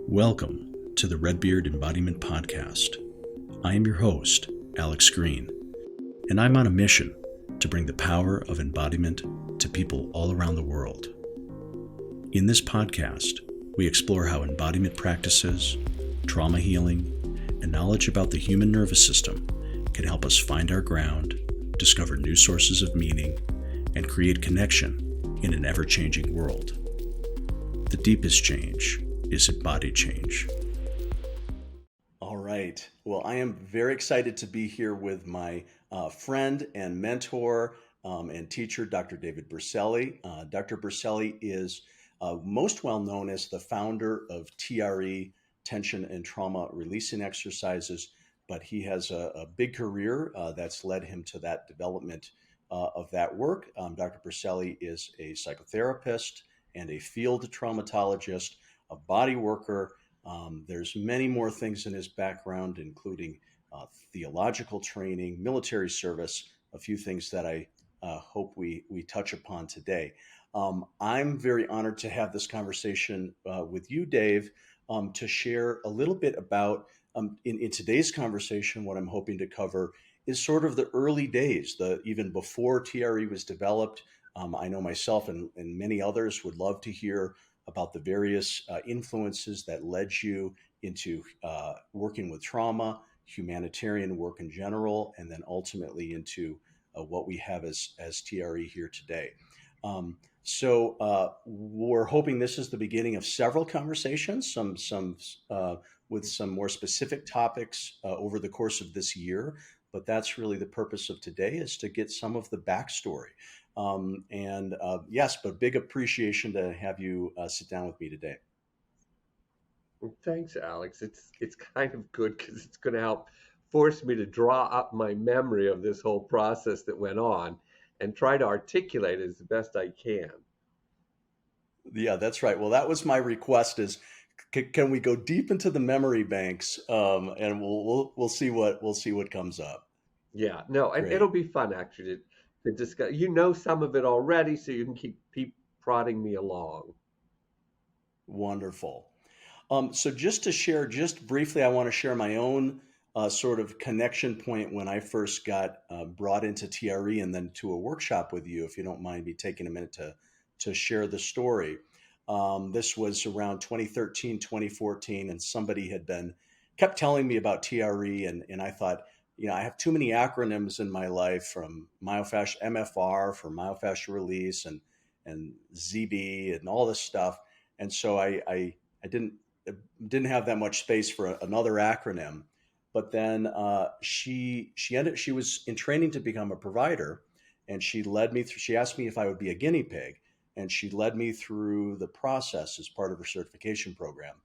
Welcome to the Redbeard Embodiment Podcast. I am your host, Alex Green, and I'm on a mission to bring the power of embodiment to people all around the world. In this podcast, we explore how embodiment practices, trauma healing, and knowledge about the human nervous system can help us find our ground, discover new sources of meaning, and create connection in an ever-changing world. The deepest change is embodied change. All right. Well, I am very excited to be here with my friend and mentor and teacher, Dr. David Berceli. Dr. Berceli is most well known as the founder of TRE, Tension and Trauma Releasing Exercises, but he has a big career that's led him to that development of that work. Dr. Berceli is a psychotherapist and a field traumatologist, a body worker. There's many more things in his background, including theological training, military service, a few things that I hope we touch upon today. I'm very honored to have this conversation with you, Dave, to share a little bit about, in today's conversation, what I'm hoping to cover is sort of the early days, even before TRE was developed. I know myself and many others would love to hear about the various influences that led you into working with trauma, humanitarian work in general, and then ultimately into what we have as TRE here today. So we're hoping this is the beginning of several conversations, some with some more specific topics over the course of this year. But that's really the purpose of today, is to get some of the backstory. Yes, but big appreciation to have you sit down with me today. Thanks, Alex. It's kind of good because it's going to help force me to draw up my memory of this whole process that went on and try to articulate it as the best I can. Yeah, that's right. Well, that was my request: is can we go deep into the memory banks, and we'll see what comes up. Yeah, no, and it'll Great, be fun actually to discuss. You know some of it already, so you can keep prodding me along. wonderful. So just to share, just briefly, I want to share my own sort of connection point when I first got brought into TRE and then to a workshop with you, if you don't mind me taking a minute to share the story. This was around 2013, 2014, and somebody kept telling me about TRE, and I thought, I have too many acronyms in my life, from myofascial MFR for myofascial release and ZB and all this stuff, and so I didn't have that much space for another acronym. But then she was in training to become a provider, and she led me through. She asked me if I would be a guinea pig, and she led me through the process as part of her certification program.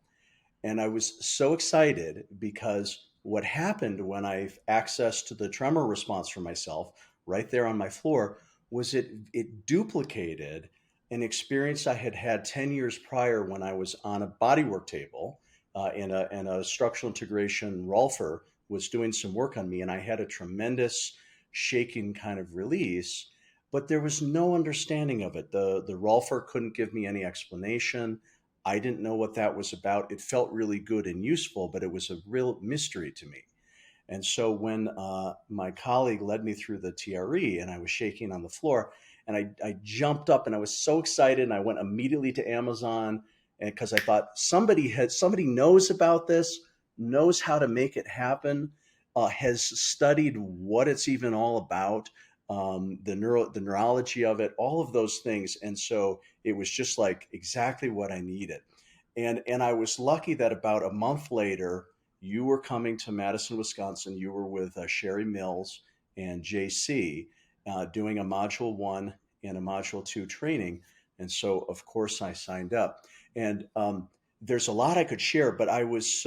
And I was so excited because what happened when I accessed the tremor response for myself right there on my floor was it duplicated an experience I had had 10 years prior when I was on a bodywork table and a structural integration rolfer was doing some work on me, and I had a tremendous shaking kind of release, but there was no understanding of it. The rolfer couldn't give me any explanation. I didn't know what that was about. It felt really good and useful, but it was a real mystery to me. And so when my colleague led me through the TRE and I was shaking on the floor, and I jumped up and I was so excited, and I went immediately to Amazon, and because I thought somebody knows about this, knows how to make it happen, has studied what it's even all about, the neurology of it, all of those things. And so it was just like exactly what I needed. And I was lucky that about a month later, you were coming to Madison, Wisconsin. You were with Sherry Mills and JC doing a module 1 and a module 2 training. And so, of course, I signed up. And there's a lot I could share, but I was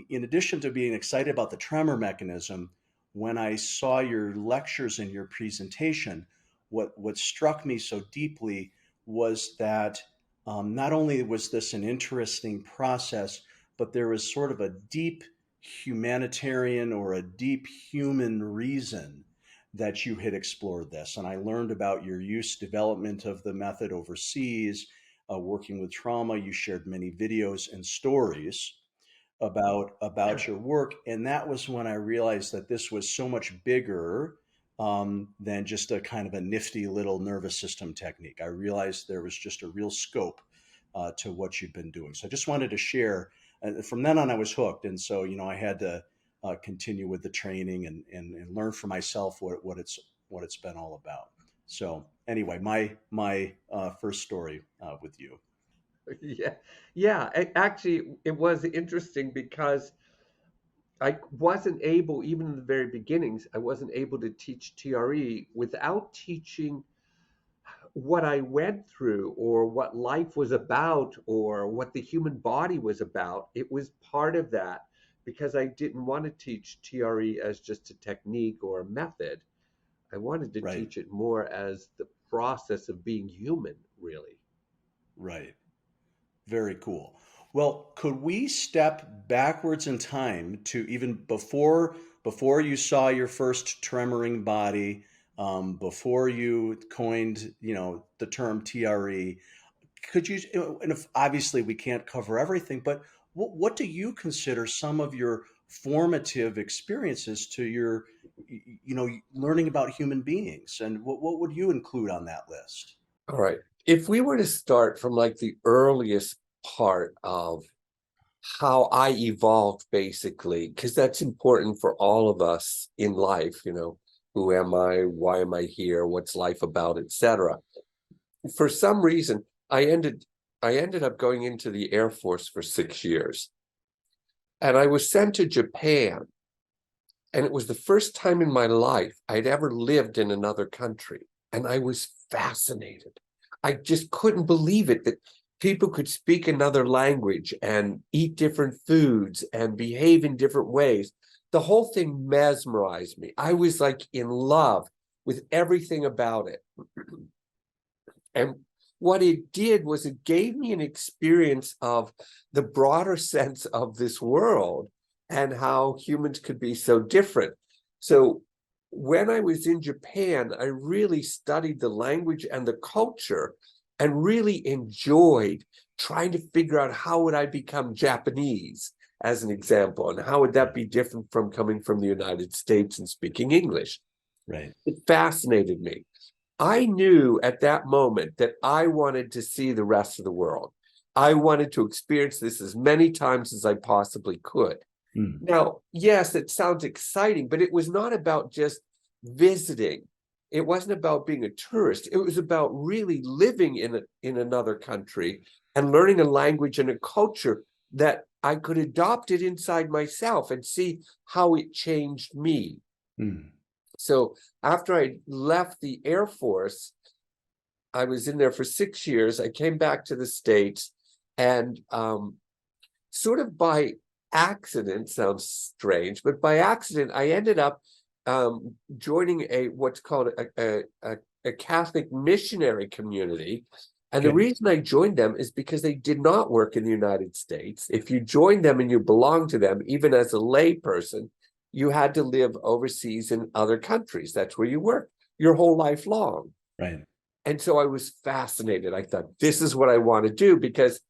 in addition to being excited about the tremor mechanism, when I saw your lectures and your presentation, what struck me so deeply was that not only was this an interesting process, but there was sort of a deep humanitarian or a deep human reason that you had explored this. And I learned about your use development of the method overseas, working with trauma. You shared many videos and stories about your work, and that was when I realized that this was so much bigger than just a kind of a nifty little nervous system technique. I realized there was just a real scope to what you've been doing. So I just wanted to share. From then on, I was hooked, and so I had to continue with the training and learn for myself what it's been all about. So anyway, my first story with you. Yeah, yeah. Actually, it was interesting because I wasn't able, even in the very beginnings, I wasn't able to teach TRE without teaching what I went through or what life was about or what the human body was about. It was part of that because I didn't want to teach TRE as just a technique or a method. I wanted to Right, teach it more as the process of being human, really. right. Very cool. Well, could we step backwards in time to even before you saw your first tremoring body, before you coined, the term TRE? Could you, and if, obviously we can't cover everything, but what do you consider some of your formative experiences to your, learning about human beings, and what would you include on that list? All right. If we were to start from like the earliest part of how I evolved, basically, because that's important for all of us in life, who am I? Why am I here? What's life about, etc. For some reason, I ended up going into the Air Force for 6 years. And I was sent to Japan. And it was the first time in my life I'd ever lived in another country. And I was fascinated. I just couldn't believe it that people could speak another language and eat different foods and behave in different ways. The whole thing mesmerized me. I was like in love with everything about it. And what it did was it gave me an experience of the broader sense of this world and how humans could be so different. So when I was in Japan, I really studied the language and the culture and really enjoyed trying to figure out how would I become Japanese, as an example, and how would that be different from coming from the United States and speaking English. Right. It fascinated me. I knew at that moment that I wanted to see the rest of the world. I wanted to experience this as many times as I possibly could. Hmm. Now, yes, it sounds exciting, but it was not about just visiting. It wasn't about being a tourist. It was about really living in another country and learning a language and a culture that I could adopt it inside myself and see how it changed me. Hmm. So after I left the Air Force, I was in there for 6 years. I came back to the States, and sort of by accident, sounds strange, but by accident, I ended up joining what's called a Catholic missionary community. And the Okay. reason I joined them is because they did not work in the United States. If you joined them and you belonged to them, even as a lay person, you had to live overseas in other countries. That's where you work your whole life long. Right. And so I was fascinated. I thought, this is what I want to do, because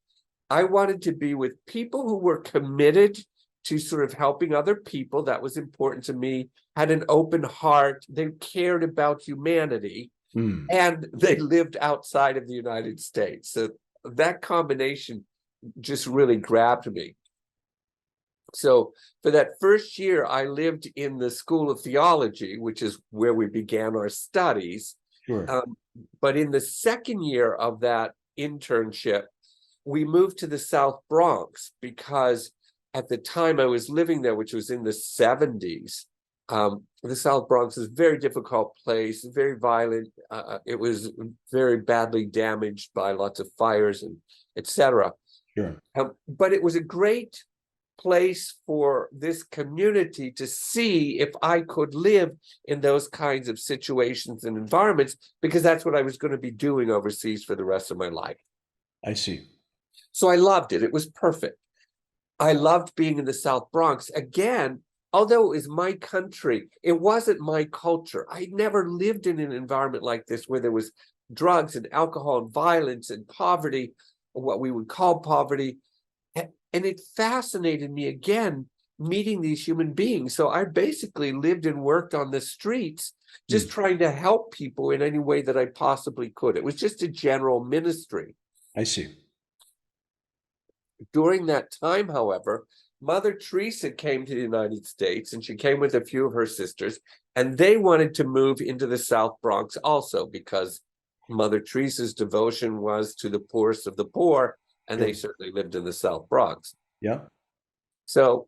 I wanted to be with people who were committed to sort of helping other people. That was important to me, had an open heart. They cared about humanity, Hmm. and they lived outside of the United States. So that combination just really grabbed me. So for that first year, I lived in the School of Theology, which is where we began our studies. Sure. Um, but in the second year of that internship, we moved to the South Bronx because at the time I was living there, which was in the 70s, the South Bronx is a very difficult place, very violent. It was very badly damaged by lots of fires and etc. Sure. But it was a great place for this community to see if I could live in those kinds of situations and environments, because that's what I was going to be doing overseas for the rest of my life. I see. So I loved it. It was perfect. I loved being in the South Bronx. Again, although it was my country, it wasn't my culture. I never lived in an environment like this where there was drugs and alcohol and violence and poverty. what we would call poverty. And it fascinated me again, meeting these human beings. So I basically lived and worked on the streets, just trying to help people in any way that I possibly could. It was just a general ministry. I see. During that time, however, Mother Teresa came to the United States, and she came with a few of her sisters, and they wanted to move into the South Bronx also, because Mother Teresa's devotion was to the poorest of the poor, and Sure. they certainly lived in the South Bronx. Yeah. So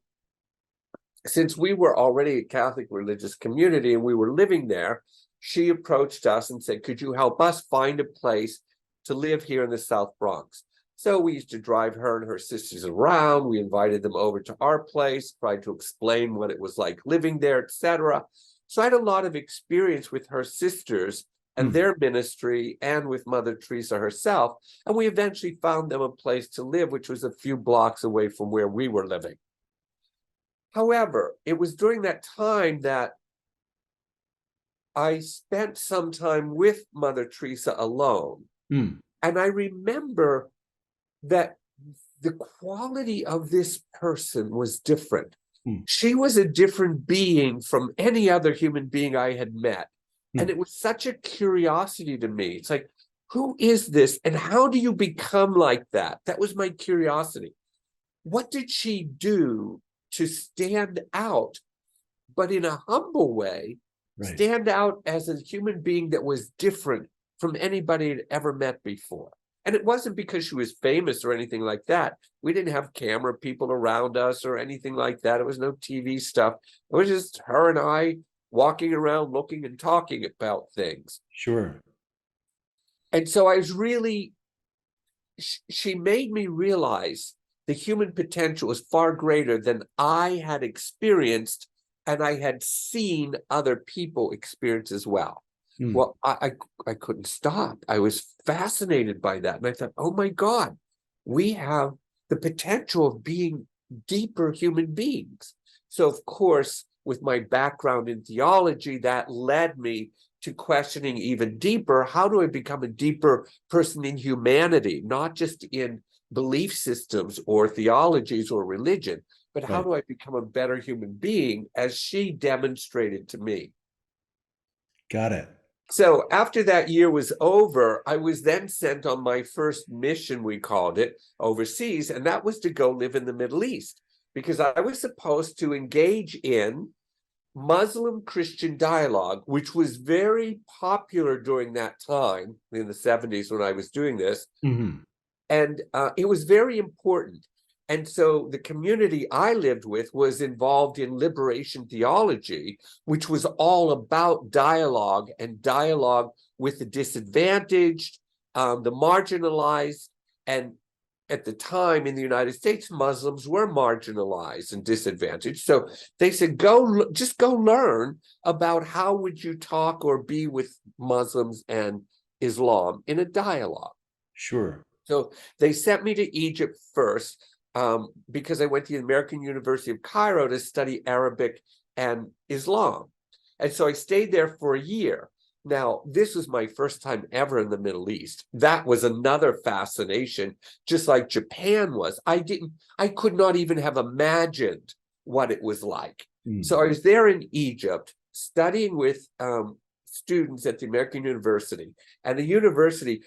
since we were already a Catholic religious community and we were living there, she approached us and said, could you help us find a place to live here in the South Bronx? So we used to drive her and her sisters around. We invited them over to our place, tried to explain what it was like living there, etc. So I had a lot of experience with her sisters and their ministry, and with Mother Teresa herself. And we eventually found them a place to live, which was a few blocks away from where we were living. However, it was during that time that I spent some time with Mother Teresa alone. And I remember that the quality of this person was different. She was a different being from any other human being I had met. And it was such a curiosity to me. It's like, who is this? And how do you become like that? That was my curiosity. What did she do to stand out, but in a humble way, stand out as a human being that was different from anybody I'd ever met before? And it wasn't because she was famous or anything like that. We didn't have camera people around us or anything like that. It was no TV stuff. It was just her and I walking around, looking and talking about things. Sure. And so I was really, she made me realize the human potential was far greater than I had experienced and I had seen other people experience as well. Well, I couldn't stop. I was fascinated by that. And I thought, oh my God, we have the potential of being deeper human beings. So of course, with my background in theology, that led me to questioning even deeper, how do I become a deeper person in humanity, not just in belief systems or theologies or religion, but how do I become a better human being, as she demonstrated to me. Got it. So after that year was over, I was then sent on my first mission, we called it, overseas, and that was to go live in the Middle East, because I was supposed to engage in Muslim-Christian dialogue, which was very popular during that time, in the 70s when I was doing this. And it was very important. And so the community I lived with was involved in liberation theology, which was all about dialogue, and dialogue with the disadvantaged, the marginalized. And at the time in the United States, Muslims were marginalized and disadvantaged. So they said, just go learn about how would you talk or be with Muslims and Islam in a dialogue. Sure. So they sent me to Egypt first, because I went to the American University of Cairo to study Arabic and Islam. And so I stayed there for a year. Now, this was my first time ever in the Middle East. That was another fascination, just like Japan was. I could not even have imagined what it was like. So I was there in Egypt studying with students at the American University, and the university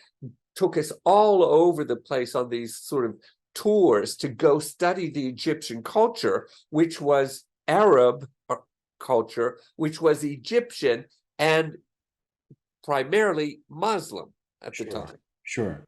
took us all over the place on these sort of tours to go study the Egyptian culture, which was Arab culture, which was Egyptian and primarily Muslim at the time. Sure.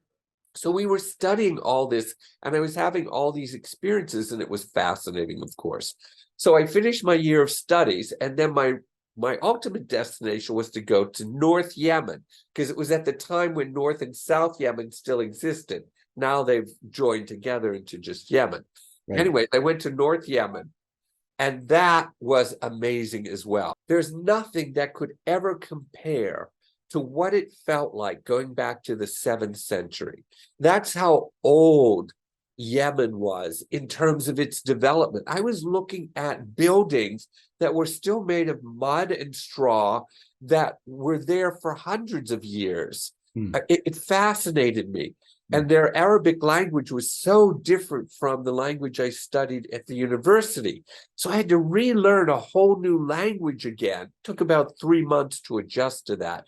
So we were studying all this, and I was having all these experiences, and it was fascinating, of course. So I finished my year of studies, and then my ultimate destination was to go to North Yemen, because it was at the time when North and South Yemen still existed. Now they've joined together into just Yemen. Anyway, I went to North Yemen, and that was amazing as well. There's nothing that could ever compare to what it felt like going back to the 7th century. That's how old Yemen was in terms of its development. I was looking at buildings that were still made of mud and straw that were there for hundreds of years. It fascinated me. Mm. And their Arabic language was so different from the language I studied at the university. So I had to relearn a whole new language again. It took about 3 months to adjust to that.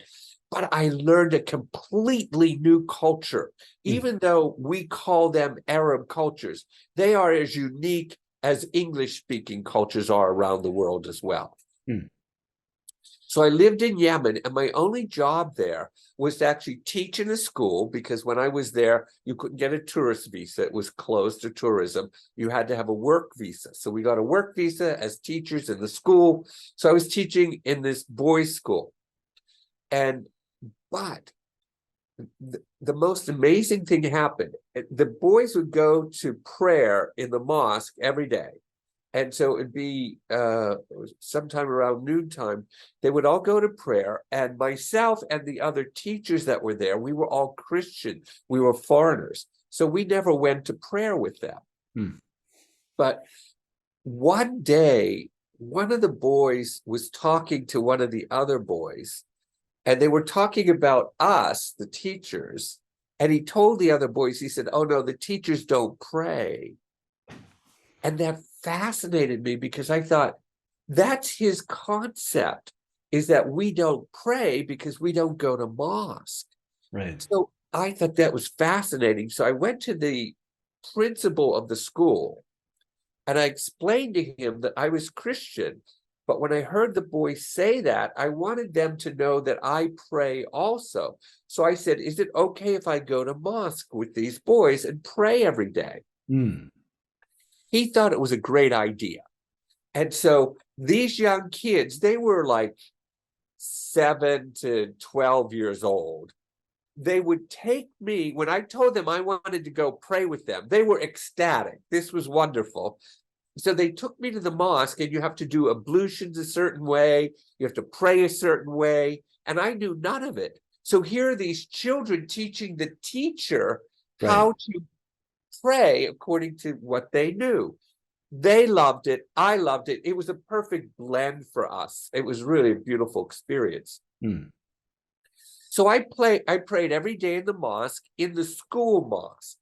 But I learned a completely new culture. Mm. Even though we call them Arab cultures, they are as unique as English speaking cultures are around the world as well. Mm. So I lived in Yemen, and my only job there was to actually teach in a school, because when I was there, you couldn't get a tourist visa. It was closed to tourism. You had to have a work visa. So we got a work visa as teachers in the school. So I was teaching in this boys' school. And but the most amazing thing happened. The boys would go to prayer in the mosque every day. And so it'd be sometime around noontime, they would all go to prayer. And myself and the other teachers that were there, we were all Christian. We were foreigners. So we never went to prayer with them. Mm. But one day, one of the boys was talking to one of the other boys, and they were talking about us, the teachers. And he told the other boys, he said, "Oh, no, the teachers don't pray." And that fascinated me, because I thought, that's his concept, is that we don't pray because we don't go to mosque. Right. So I thought that was fascinating. So I went to the principal of the school and I explained to him that I was Christian. But when I heard the boys say that, I wanted them to know that I pray also. So I said, "Is it okay if I go to mosque with these boys and pray every day?" Mm. He thought it was a great idea. And so these young kids, they were like 7 to 12 years old. They would take me, when I told them I wanted to go pray with them, they were ecstatic. This was wonderful. So they took me to the mosque, and you have to do ablutions a certain way, you have to pray a certain way, and I knew none of it. So here are these children teaching the teacher Right. how to pray according to what they knew. They loved it. I loved it. It was a perfect blend for us. It was really a beautiful experience. Mm. So I prayed every day in the mosque, in the school mosque.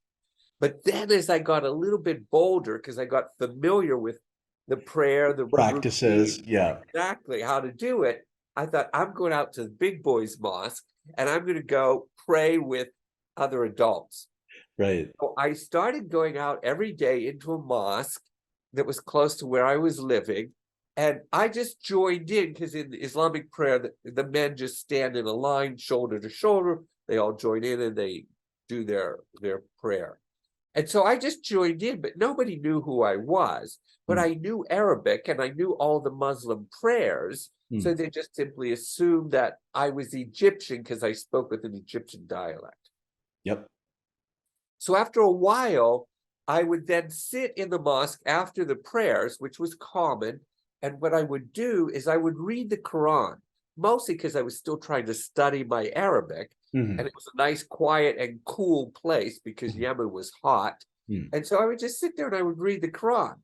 But then as I got a little bit bolder, because I got familiar with the prayer, the routine, Practices. Yeah. exactly how to do it, I thought, I'm going out to the big boys mosque and I'm going to go pray with other adults. Right. So I started going out every day into a mosque that was close to where I was living. And I just joined in, because in Islamic prayer, the men just stand in a line, shoulder to shoulder. They all join in and they do their prayer. And so I just joined in, but nobody knew who I was. But Mm. I knew Arabic and I knew all the Muslim prayers. So Mm. they just simply assumed that I was Egyptian because I spoke with an Egyptian dialect. Yep. So after a while, I would then sit in the mosque after the prayers, which was common. And what I would do is I would read the Quran, mostly because I was still trying to study my Arabic. Mm. And it was a nice, quiet, and cool place because Mm. Yemen was hot. Mm. And so I would just sit there and I would read the Quran.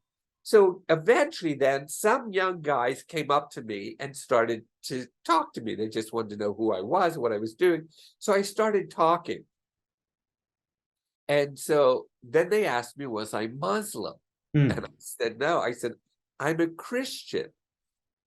So eventually, then some young guys came up to me and started to talk to me. They just wanted to know who I was, what I was doing. So I started talking. And so then they asked me, was I Muslim? And Mm. I said, no. I said, I'm a Christian.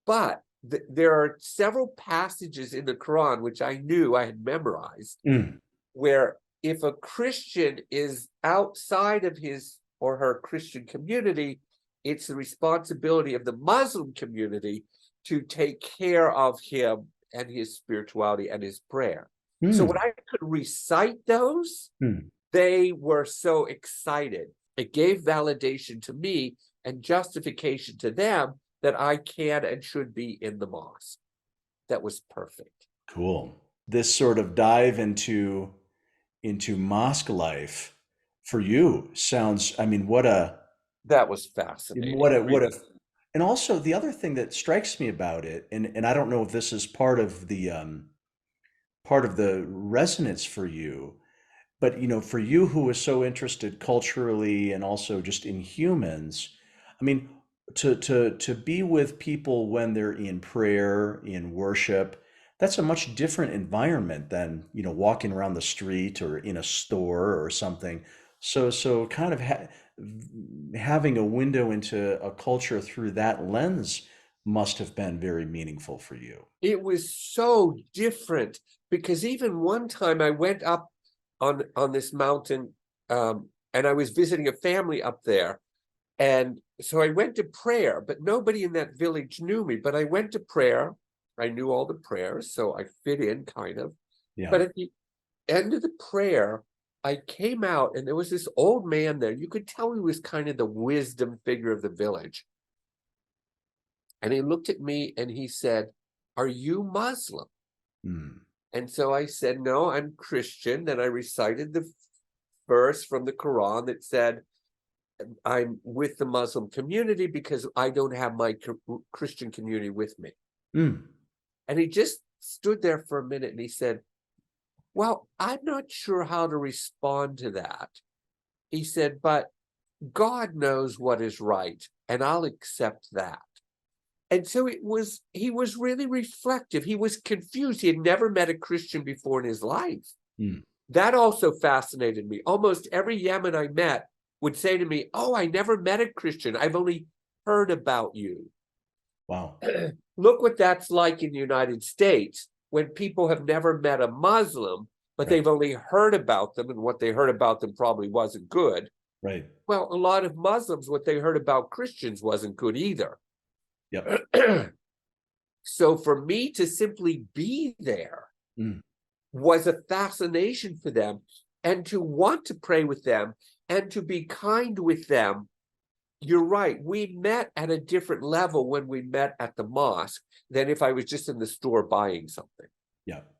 But there are several passages in the Quran, which I knew I had memorized, Mm. where if a Christian is outside of his or her Christian community, it's the responsibility of the Muslim community to take care of him and his spirituality and his prayer. So when Mm. I could recite those, Mm. they were so excited. It gave validation to me and justification to them that I can and should be in the mosque. That was perfect. Cool. This sort of dive into mosque life for you sounds, I mean, That was fascinating. what a, and also the other thing that strikes me about it, and I don't know if this is part of the resonance for you, but for you who was so interested culturally and also just in humans, I mean, to be with people when they're in prayer, in worship, That's a much different environment than, walking around the street or in a store or something. So kind of having a window into a culture through that lens must have been very meaningful for you. It was so different because even one time I went up on this mountain, and I was visiting a family up there. And so I went to prayer, but nobody in that village knew me. But I went to prayer. I knew all the prayers, so I fit in kind of. Yeah. But at the end of the prayer, I came out and there was this old man there. You could tell he was kind of the wisdom figure of the village. And he looked at me and he said, "Are you Muslim?" Mm. And so I said, "No, I'm Christian." Then I recited the verse from the Quran that said, "I'm with the Muslim community because I don't have my Christian community with me." Mm. And he just stood there for a minute and he said, "Well, I'm not sure how to respond to that." He said, "But God knows what is right, and I'll accept that." And so he was really reflective. He was confused. He had never met a Christian before in his life. Mm. That also fascinated me. Almost every Yemen I met would say to me, "Oh, I never met a Christian. I've only heard about you." Wow. Look what that's like in the United States when people have never met a Muslim, but Right. they've only heard about them, and what they heard about them probably wasn't good. Right. Well, a lot of Muslims, what they heard about Christians wasn't good either. Yep. So for me to simply be there Mm. was a fascination for them, and to want to pray with them and to be kind with them. You're right. We met at a different level when we met at the mosque than if I was just in the store buying something. Yep.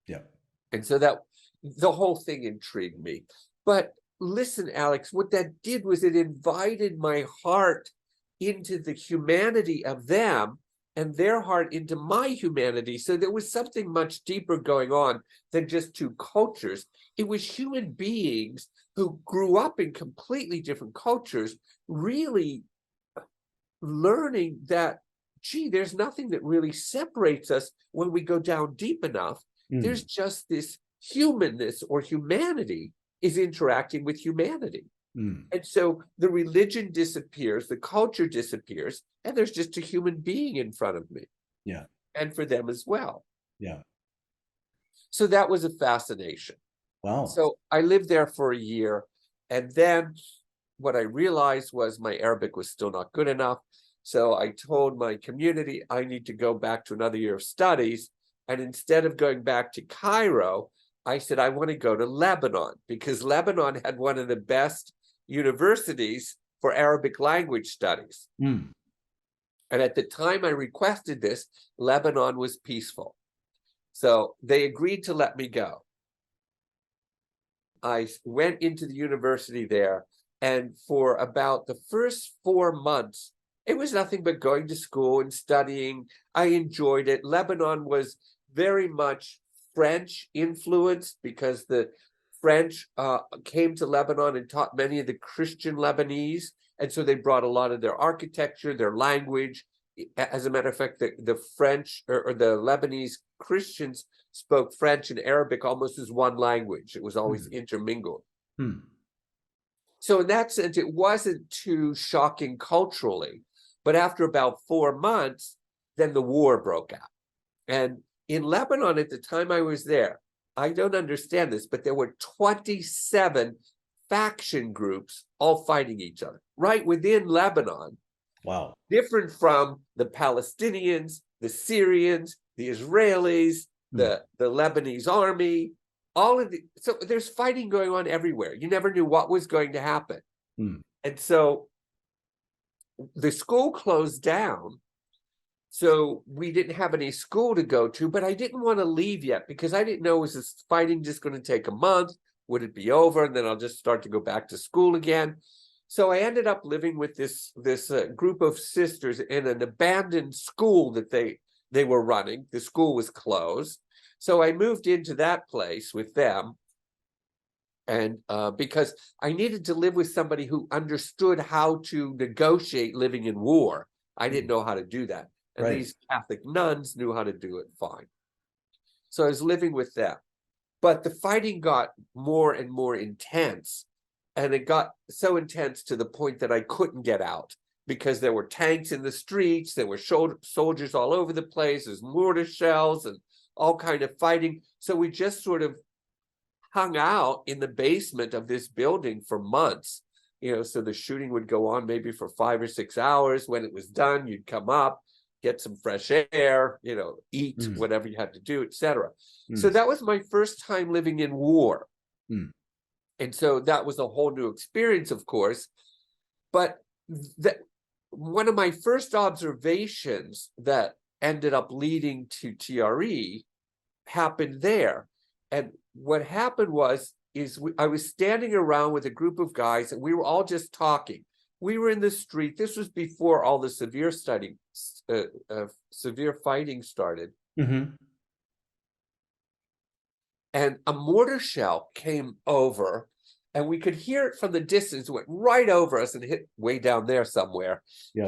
Yep. And so that the whole thing intrigued me. But listen, Alex, what that did was it invited my heart into the humanity of them and their heart into my humanity. So there was something much deeper going on than just two cultures. It was human beings who grew up in completely different cultures, really learning that, gee, there's nothing that really separates us when we go down deep enough. There's Mm. just this humanness, or humanity is interacting with humanity. Mm. And so the religion disappears, the culture disappears, and there's just a human being in front of me, Yeah. and for them as well. Yeah. So that was a fascination. Wow. So I lived there for a year, and then what I realized was my Arabic was still not good enough. So I told my community I need to go back to another year of studies. And instead of going back to Cairo, I said, I want to go to Lebanon, because Lebanon had one of the best universities for Arabic language studies. Mm. And at the time I requested this, Lebanon was peaceful. So they agreed to let me go. I went into the university there, and for about the first 4 months, it was nothing but going to school and studying. I enjoyed it. Lebanon was very much French influenced because the French came to Lebanon and taught many of the Christian Lebanese. And so they brought a lot of their architecture, their language. As a matter of fact, the French or the Lebanese Christians spoke French and Arabic almost as one language. It was always Mm. intermingled. Mm. So in that sense, it wasn't too shocking culturally. But after about 4 months, then the war broke out. And in Lebanon, at the time I was there, I don't understand this, but there were 27 faction groups all fighting each other right within Lebanon, Wow. different from the Palestinians, the Syrians, the Israelis, Mm. the Lebanese army, all of the, so there's fighting going on everywhere. You never knew what was going to happen. Mm. And so the school closed down. So we didn't have any school to go to, but I didn't want to leave yet because I didn't know, was this fighting just going to take a month? Would it be over? And then I'll just start to go back to school again. So I ended up living with this group of sisters in an abandoned school that they were running. The school was closed. So I moved into that place with them. And because I needed to live with somebody who understood how to negotiate living in war. I didn't Mm. know how to do that. And Right. these Catholic nuns knew how to do it fine. So I was living with them. But the fighting got more and more intense. And it got so intense to the point that I couldn't get out because there were tanks in the streets, there were soldiers all over the place, there's mortar shells and all kind of fighting. So we just sort of hung out in the basement of this building for months. So the shooting would go on maybe for 5 or 6 hours. When it was done, you'd come up, get some fresh air, eat whatever you had to do, etc. So that was my first time living in war. And so that was a whole new experience, of course. But one of my first observations that ended up leading to TRE happened there. And what happened is I was standing around with a group of guys, and we were all just talking. We were in the street. This was before all the severe fighting started. And a mortar shell came over, and we could hear it from the distance. It went right over us and hit way down there somewhere.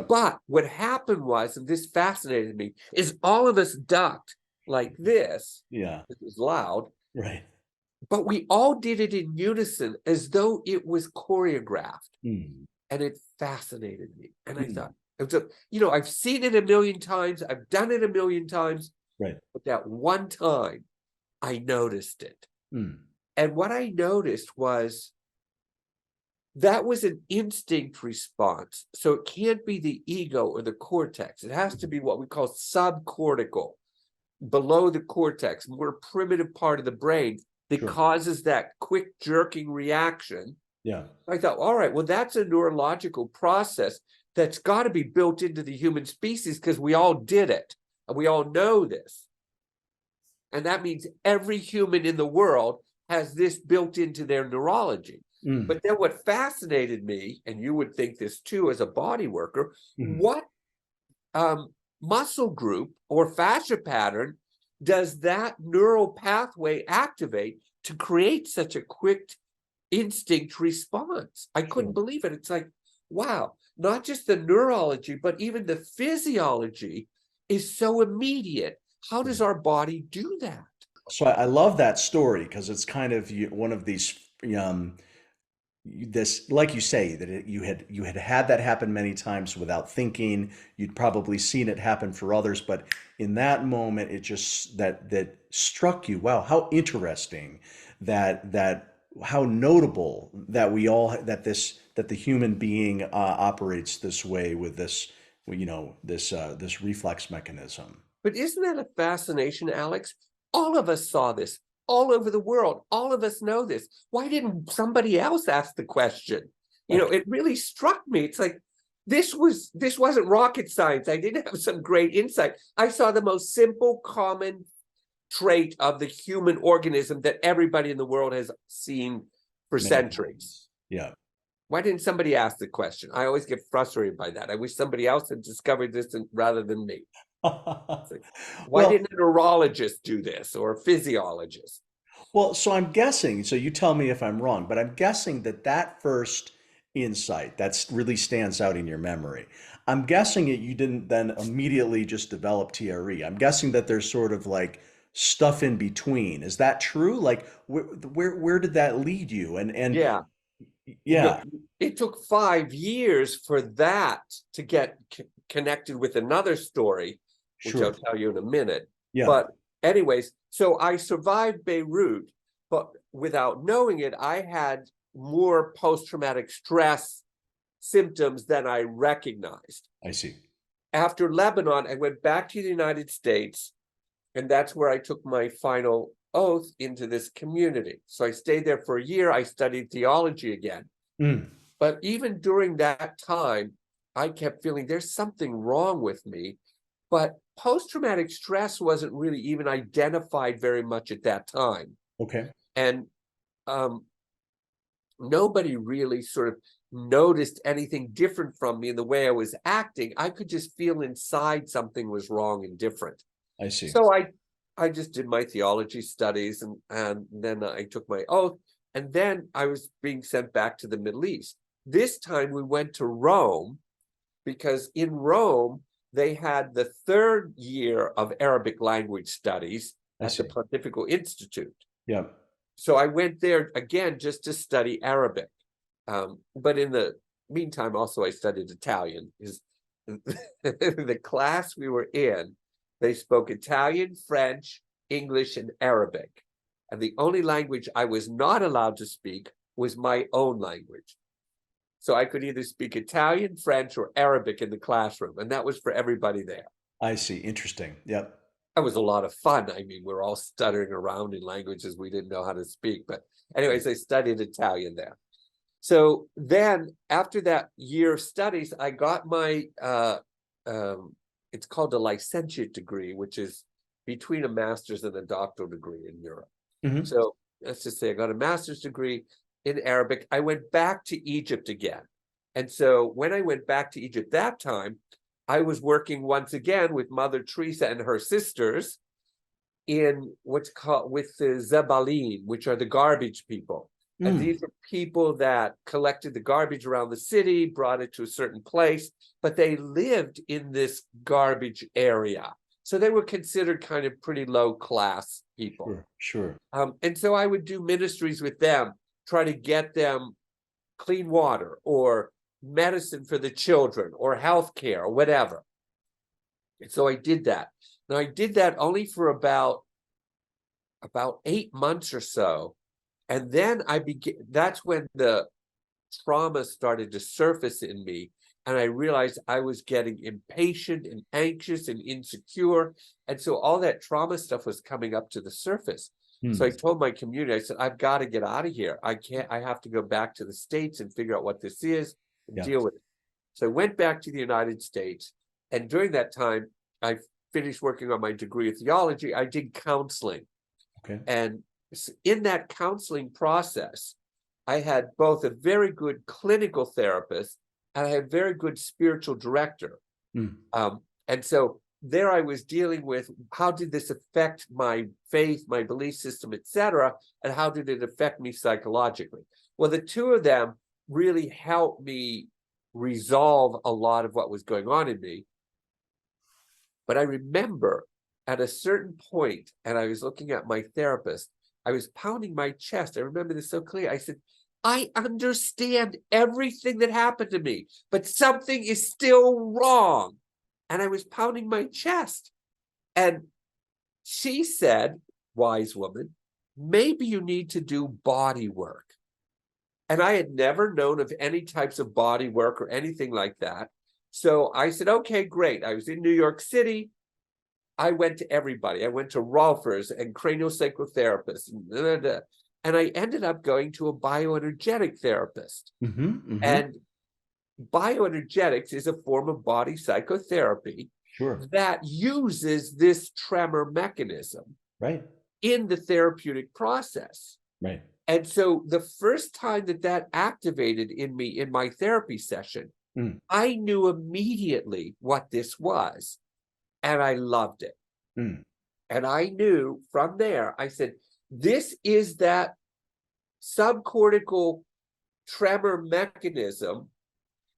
But what happened was, and this fascinated me, is all of us ducked like this. It was loud. Right. But we all did it in unison as though it was choreographed. And it fascinated me. And I thought, I've seen it a million times. I've done it a million times. Right. But that one time, I noticed it. And what I noticed was that was an instinct response. So it can't be the ego or the cortex. It has to be what we call subcortical, below the cortex, more primitive part of the brain that causes that quick jerking reaction. I thought, all right, well, that's a neurological process that's got to be built into the human species because we all did it. And we all know this. And that means every human in the world has this built into their neurology. But then what fascinated me, and you would think this too as a body worker, what muscle group or fascia pattern does that neural pathway activate to create such a quick instinct response? I couldn't believe it. It's like, wow, not just the neurology, but even the physiology is so immediate. How does our body do that? So I love that story because it's kind of one of these this, like you say, that you had that happen many times without thinking. You'd probably seen it happen for others, but in that moment, it just that struck you. Wow, how interesting that how notable that that the human being operates this way with this this reflex mechanism. But isn't that a fascination, Alex? All of us saw this all over the world. All of us know this. Why didn't somebody else ask the question? It really struck me. It's like, this wasn't rocket science. I didn't have some great insight. I saw the most simple, common trait of the human organism that everybody in the world has seen for centuries. Why didn't somebody ask the question? I always get frustrated by that. I wish somebody else had discovered this rather than me. Like, why didn't a neurologist do this or a physiologist? Well, so I'm guessing, so you tell me if I'm wrong, but I'm guessing that first insight that really stands out in your memory, I'm guessing you didn't then immediately just develop TRE. I'm guessing that there's sort of like stuff in between. Is that true? Like where did that lead you? And yeah, it took 5 years for that to get connected with another story, which I'll tell you in a minute. But anyways, so I survived Beirut, but without knowing it, I had more post-traumatic stress symptoms than I recognized. I see. After Lebanon, I went back to the United States, and that's where I took my final oath into this community. So I stayed there for a year. I studied theology again. But even during that time, I kept feeling there's something wrong with me. But post-traumatic stress wasn't really even identified very much at that time. And nobody really sort of noticed anything different from me in the way I was acting. I could just feel inside something was wrong and different. I see. So I just did my theology studies, and then I took my oath, and then I was being sent back to the Middle East. This time we went to Rome, because in Rome, they had the 3rd year of Arabic language studies, I at the see. Pontifical Institute. Yeah. So I went there again just to study Arabic. But in the meantime, also I studied Italian. Because the class we were in, they spoke Italian, French, English, and Arabic. And the only language I was not allowed to speak was my own language. So I could either speak Italian, French, or Arabic in the classroom, and that was for everybody there. I see. Interesting. Yep. That was a lot of fun. I mean, we're all stuttering around in languages we didn't know how to speak. But anyways, I studied Italian there. So then after that year of studies, I got my, it's called a licentiate degree, which is between a master's and a doctoral degree in Europe. Hmm. So let's just say I got a master's degree in Arabic. I went back to Egypt again. And so when I went back to Egypt that time, I was working once again with Mother Teresa and her sisters in what's called with the Zebalin, which are the garbage people. And these are people that collected the garbage around the city, brought it to a certain place, but they lived in this garbage area. So they were considered kind of pretty low class people. Sure. Sure. And so I would do ministries with them, try to get them clean water or medicine for the children or healthcare or whatever. And so I did that. Now I did that only for about 8 months or so. And then that's when the trauma started to surface in me. And I realized I was getting impatient and anxious and insecure. And so all that trauma stuff was coming up to the surface. So I told my community, I said, I've got to get out of here. I have to go back to the States and figure out what this is and deal with it. So I went back to the United States. And during that time, I finished working on my degree of theology. I did counseling. Okay. And in that counseling process, I had both a very good clinical therapist and I had a very good spiritual director. And so there I was dealing with how did this affect my faith, my belief system, etc., and how did it affect me psychologically? Well, the two of them really helped me resolve a lot of what was going on in me. But I remember at a certain point, and I was looking at my therapist, I was pounding my chest. I remember this so clear. I said, I understand everything that happened to me, but something is still wrong. And I was pounding my chest. And she said, wise woman, maybe you need to do body work. And I had never known of any types of body work or anything like that. So I said, okay, great. I was in New York City. I went to everybody. I went to Rolfers and craniosacral therapists. And I ended up going to a bioenergetic therapist. And bioenergetics is a form of body psychotherapy that uses this tremor mechanism in the therapeutic process. And so the first time that activated in me in my therapy session, I knew immediately what this was. And I loved it. And I knew from there, I said, this is that subcortical tremor mechanism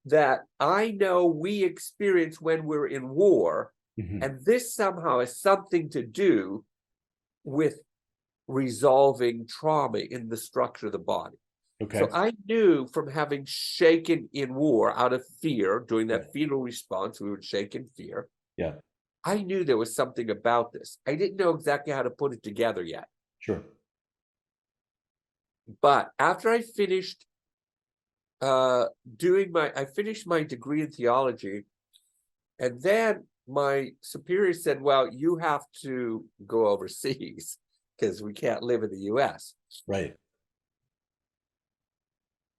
that I know we experience when we're in war. And this somehow has something to do with resolving trauma in the structure of the body. So I knew from having shaken in war out of fear, during that fetal response, we would shake in fear. I knew there was something about this. I didn't know exactly how to put it together yet. But after I finished I finished my degree in theology, and then my superior said, well, you have to go overseas because we can't live in the US.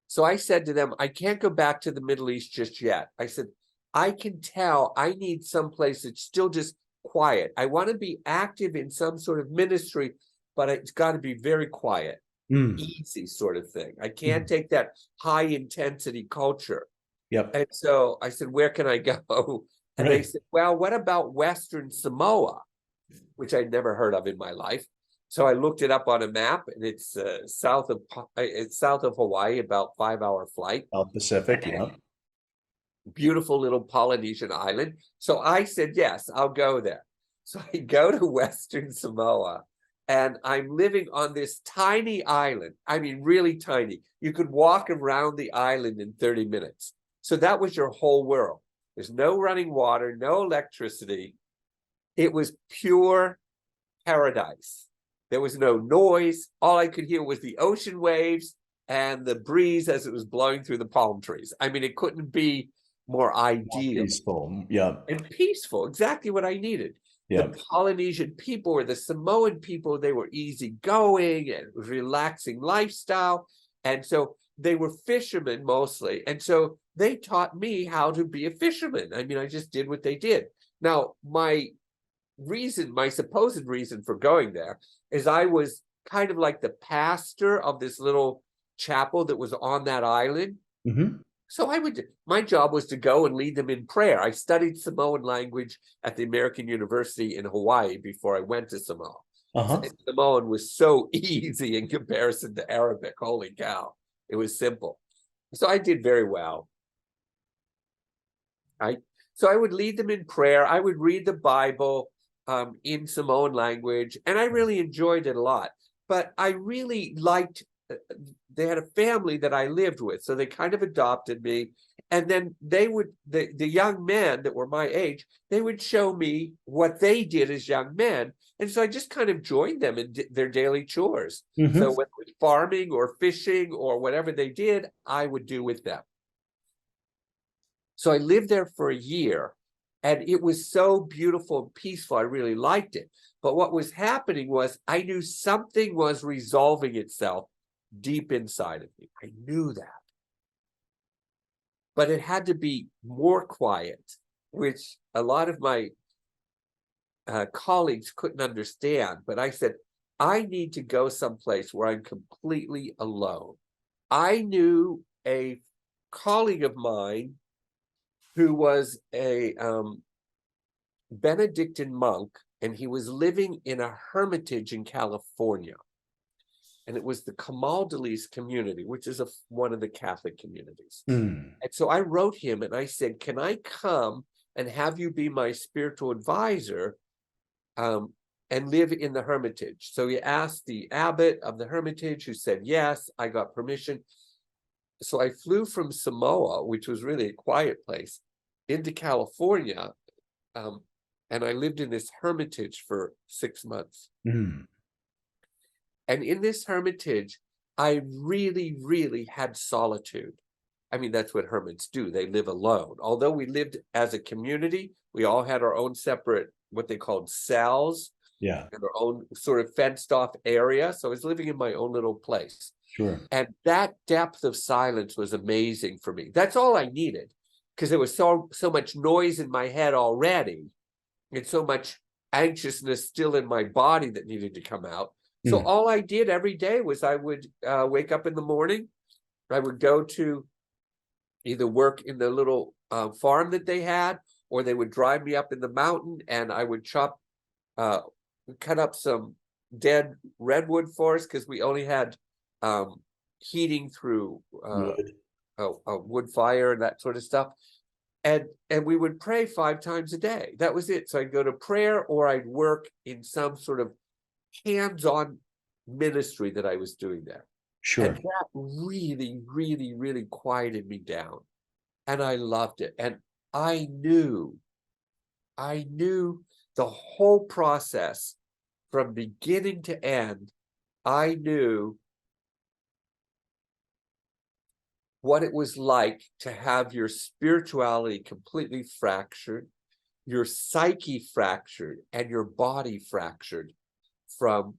So I said to them, I can't go back to the Middle East just yet. I said, I can tell I need someplace that's still just quiet. I want to be active in some sort of ministry, but it's got to be very quiet, easy sort of thing. I can't take that high intensity culture. And so I said, where can I go? And they said, well, what about Western-Samoa, which I'd never heard of in my life. So I looked it up on a map, and it's south of Hawaii, about 5-hour flight. South Pacific, Beautiful little Polynesian island. So I said, yes, I'll go there. So I go to Western Samoa, and I'm living on this tiny island. I mean, really tiny. You could walk around the island in 30 minutes. So that was your whole world. There's no running water, no electricity. It was pure paradise. There was no noise. All I could hear was the ocean waves and the breeze as it was blowing through the palm trees. I mean, it couldn't be more More ideal peaceful. Yeah. and peaceful, exactly what I needed. Yeah. The Polynesian people or the Samoan people, they were easygoing and relaxing lifestyle. And so they were fishermen mostly. And so they taught me how to be a fisherman. I mean, I just did what they did. Now, my supposed reason for going there is I was kind of like the pastor of this little chapel that was on that island. Mm-hmm. So my job was to go and lead them in prayer. I studied Samoan language at the American University in Hawaii before I went to Samoa. Uh-huh. Samoan was so easy in comparison to Arabic. Holy cow. It was simple. So I did very well. So I would lead them in prayer. I would read the Bible in Samoan language, and I really enjoyed it a lot. But I really liked, they had a family that I lived with, so they kind of adopted me. And then they would, the young men that were my age, they would show me what they did as young men. And so I just kind of joined them in their daily chores. Mm-hmm. So whether it was farming or fishing or whatever they did, I would do with them. So I lived there for a year, and it was so beautiful and peaceful. I really liked it. But what was happening was I knew something was resolving itself deep inside of me. I knew that. But it had to be more quiet, which a lot of my colleagues couldn't understand. But I said, I need to go someplace where I'm completely alone. I knew a colleague of mine who was a Benedictine monk, and he was living in a hermitage in California. And it was the Camaldolese community, which is one of the Catholic communities. Mm. And so I wrote him and I said, can I come and have you be my spiritual advisor and live in the hermitage? So he asked the abbot of the hermitage, who said yes. I got permission. So I flew from Samoa, which was really a quiet place, into California, and I lived in this hermitage for 6 months. Mm. And in this hermitage, I really, really had solitude. I mean, that's what hermits do. They live alone. Although we lived as a community, we all had our own separate, what they called cells, Yeah. and our own sort of fenced off area. So I was living in my own little place. Sure. And that depth of silence was amazing for me. That's all I needed, because there was so much noise in my head already, and so much anxiousness still in my body that needed to come out. So all I did every day was I would wake up in the morning. I would go to either work in the little farm that they had, or they would drive me up in the mountain, and I would cut up some dead redwood forest, because we only had heating through a wood fire and that sort of stuff. And we would pray 5 times a day. That was it. So I'd go to prayer, or I'd work in some sort of hands-on ministry that I was doing there. Sure. And that really, really, really quieted me down. And I loved it. And I knew the whole process from beginning to end. I knew what it was like to have your spirituality completely fractured, your psyche fractured, and your body fractured from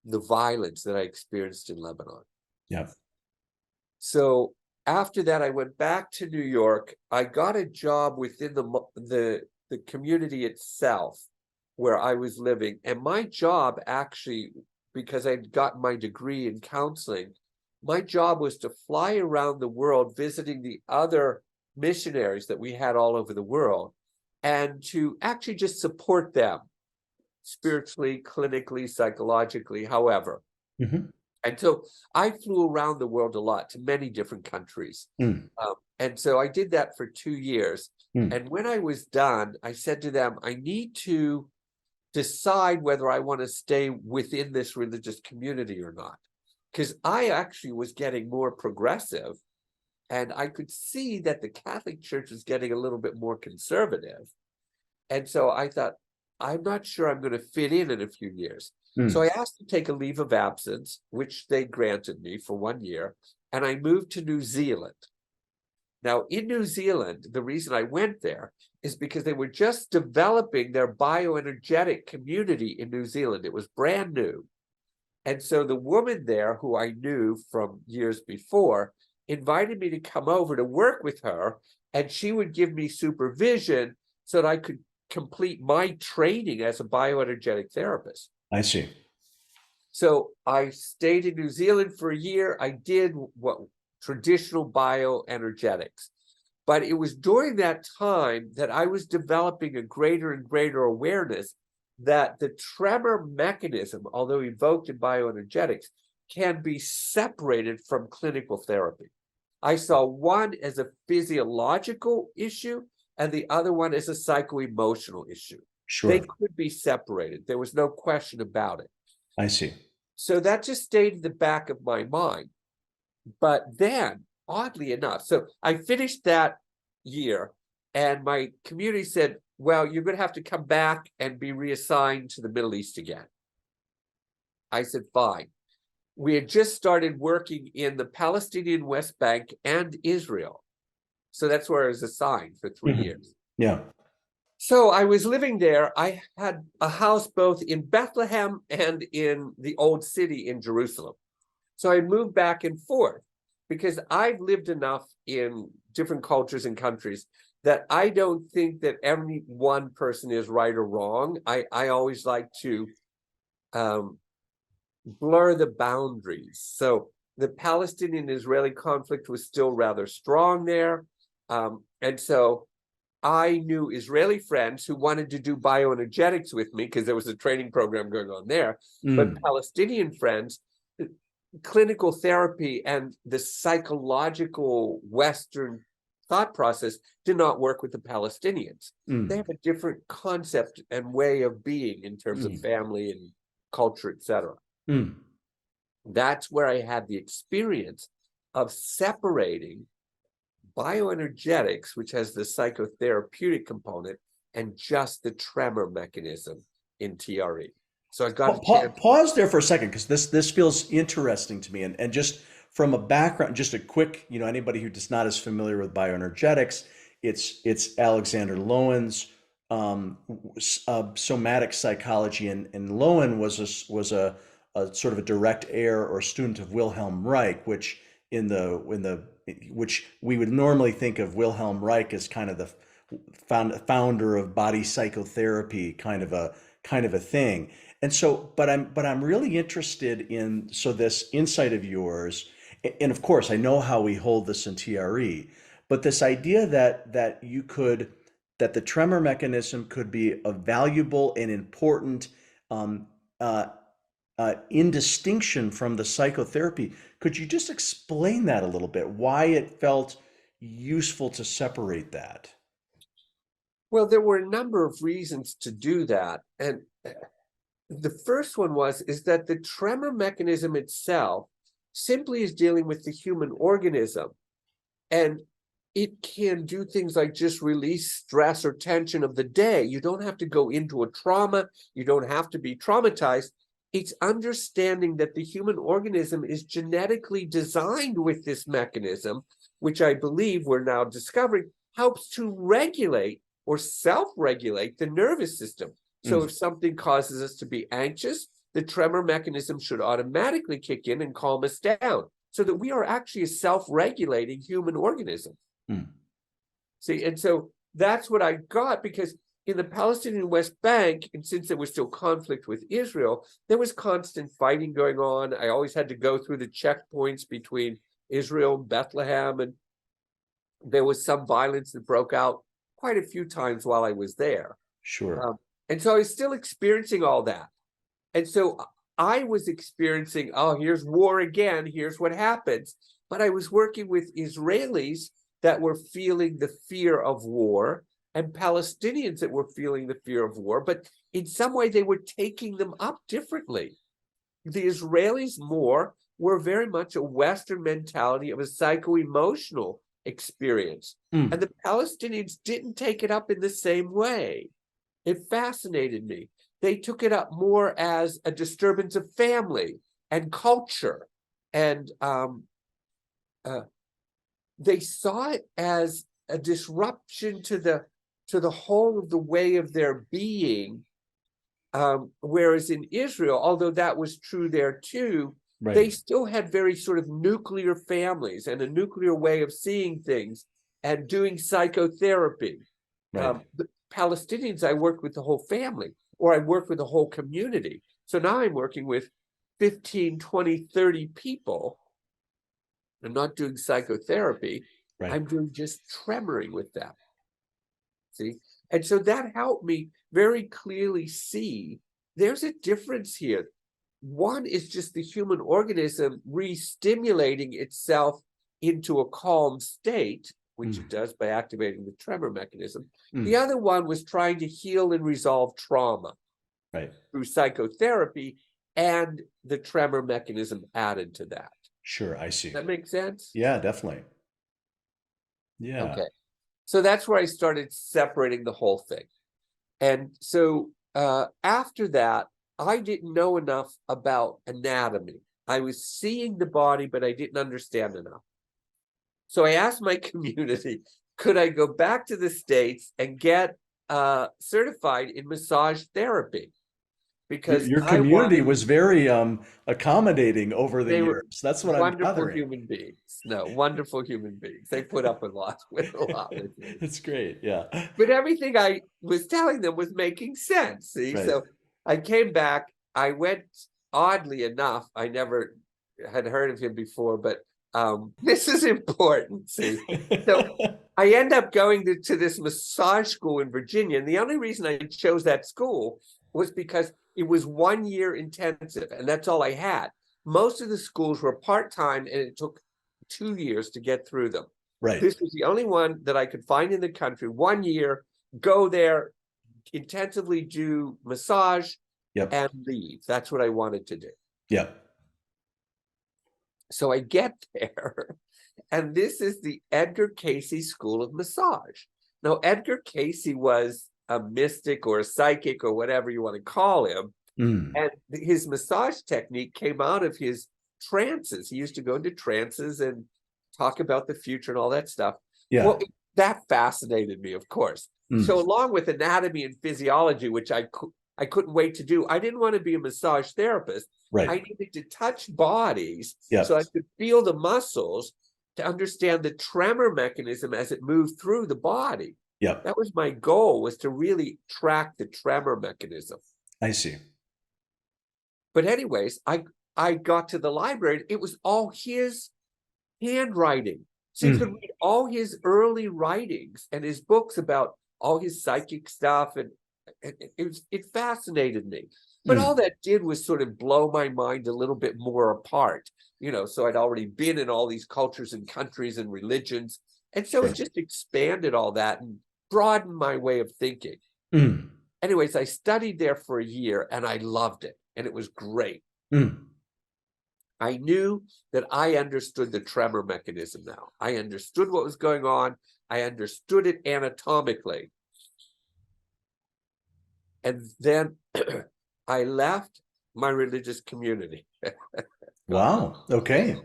the violence that I experienced in Lebanon. Yeah. So after that, I went back to New York. I got a job within the community itself where I was living. And my job actually, because I'd gotten my degree in counseling, my job was to fly around the world visiting the other missionaries that we had all over the world, and to actually just support them spiritually, clinically, psychologically, however. And so I flew around the world a lot to many different countries. And so I did that for 2 years. And when I was done, I said to them, I need to decide whether I want to stay within this religious community or not. Because I actually was getting more progressive, and I could see that the Catholic Church was getting a little bit more conservative. And so I thought, I'm not sure I'm going to fit in a few years. So I asked to take a leave of absence, which they granted me for 1 year, and I moved to New Zealand. Now, in New Zealand, the reason I went there is because they were just developing their bioenergetic community in New Zealand. It was brand new. And so the woman there, who I knew from years before, invited me to come over to work with her, and she would give me supervision so that I could complete my training as a bioenergetic therapist. I see. So I stayed in New Zealand for a year. I did what traditional bioenergetics. But it was during that time that I was developing a greater and greater awareness that the tremor mechanism, although evoked in bioenergetics, can be separated from clinical therapy. I saw one as a physiological issue and the other one as a psycho-emotional issue. They Sure. could be separated. There was no question about it. I see. So that just stayed in the back of my mind. But then, oddly enough, so I finished that year, and my community said, well, you're going to have to come back and be reassigned to the Middle East again. I said, fine. We had just started working in the Palestinian West Bank and Israel. So that's where I was assigned for 3 years. Yeah. So I was living there. I had a house both in Bethlehem and in the old city in Jerusalem. So I moved back and forth because I've lived enough in different cultures and countries that I don't think that every one person is right or wrong. I always like to blur the boundaries. So the Palestinian-Israeli conflict was still rather strong there. And so I knew Israeli friends who wanted to do bioenergetics with me because there was a training program going on there. But Palestinian friends, clinical therapy and the psychological Western thought process did not work with the Palestinians. They have a different concept and way of being in terms of family and culture, etc. That's where I had the experience of separating bioenergetics, which has the psychotherapeutic component, and just the tremor mechanism in TRE. So I got a chance. Pause there for a second, because this feels interesting to me. And just from a background, just a quick, anybody who is not as familiar with bioenergetics, it's Alexander Lowen's somatic psychology, and Lowen was a sort of a direct heir or student of Wilhelm Reich, which which we would normally think of Wilhelm Reich as kind of the founder of body psychotherapy, kind of a thing. And so, but I'm really interested in, so this insight of yours, and of course I know how we hold this in TRE, but this idea that that the tremor mechanism could be a valuable and important in distinction from the psychotherapy. Could you just explain that a little bit? Why it felt useful to separate that? Well, there were a number of reasons to do that. And the first one is that the tremor mechanism itself simply is dealing with the human organism. And it can do things like just release stress or tension of the day. You don't have to go into a trauma. You don't have to be traumatized. It's understanding that the human organism is genetically designed with this mechanism, which I believe we're now discovering helps to regulate or self-regulate the nervous system. So if something causes us to be anxious, the tremor mechanism should automatically kick in and calm us down, so that we are actually a self-regulating human organism. See, and so that's what I got, because in the Palestinian West Bank, and since there was still conflict with Israel, there was constant fighting going on. I always had to go through the checkpoints between Israel and Bethlehem, and there was some violence that broke out quite a few times while I was there. Sure. And so I was still experiencing all that. And so I was experiencing, oh, here's war again, here's what happens. But I was working with Israelis that were feeling the fear of war, and Palestinians that were feeling the fear of war, but in some way they were taking them up differently. The Israelis more were very much a Western mentality of a psycho-emotional experience. Mm. And the Palestinians didn't take it up in the same way. It fascinated me. They took it up more as a disturbance of family and culture. And they saw it as a disruption to the whole of the way of their being. Whereas in Israel, although that was true there too, Right. they still had very sort of nuclear families and a nuclear way of seeing things and doing psychotherapy. Right. The Palestinians, I worked with the whole family, or I worked with the whole community. So now I'm working with 15, 20, 30 people. I'm not doing psychotherapy. Right. I'm doing just tremoring with them. See? And so that helped me very clearly see there's a difference here. One is just the human organism re-stimulating itself into a calm state, which it does by activating the tremor mechanism. The other one was trying to heal and resolve trauma Right. through psychotherapy, and the tremor mechanism added to that. Sure, I see. Does that make sense? Yeah, definitely. Yeah. Okay. So that's where I started separating the whole thing. And so after that, I didn't know enough about anatomy. I was seeing the body, but I didn't understand enough. So I asked my community, could I go back to the States and get certified in massage therapy? Because Your I community wanted, was very accommodating over the they were years. That's what I'm wonderful gathering. human beings. No, wonderful human beings. They put up a lot with me. It's great. Yeah. But everything I was telling them was making sense. See, Right. so I came back. I went, oddly enough, I never had heard of him before, but this is important. See, so I end up going to this massage school in Virginia, and the only reason I chose that school was because it was 1 year intensive, and that's all I had. Most of the schools were part-time, and it took 2 years to get through them. Right. This was the only one that I could find in the country. 1 year, go there, intensively do massage, Yep. and leave. That's what I wanted to do. Yep. So I get there, and this is the Edgar Cayce School of Massage. Now, Edgar Cayce was a mystic or a psychic or whatever you want to call him. And his massage technique came out of his trances. He used to go into trances and talk about the future and all that stuff. Yeah. Well, that fascinated me, of course. So along with anatomy and physiology, which I couldn't wait to do, I didn't want to be a massage therapist. Right. I needed to touch bodies Yep. so I could feel the muscles to understand the tremor mechanism as it moved through the body. Yep. That was my goal, was to really track the tremor mechanism. I see. But anyways, I got to the library. It was all his handwriting. So you could read all his early writings and his books about all his psychic stuff. And it fascinated me. But all that did was sort of blow my mind a little bit more apart. You know, so I'd already been in all these cultures and countries and religions. And so it just expanded all that and broadened my way of thinking. Anyways, I studied there for a year and I loved it. And it was great. I knew that I understood the tremor mechanism now. I understood what was going on. I understood it anatomically. And then I left my religious community. Wow. Okay.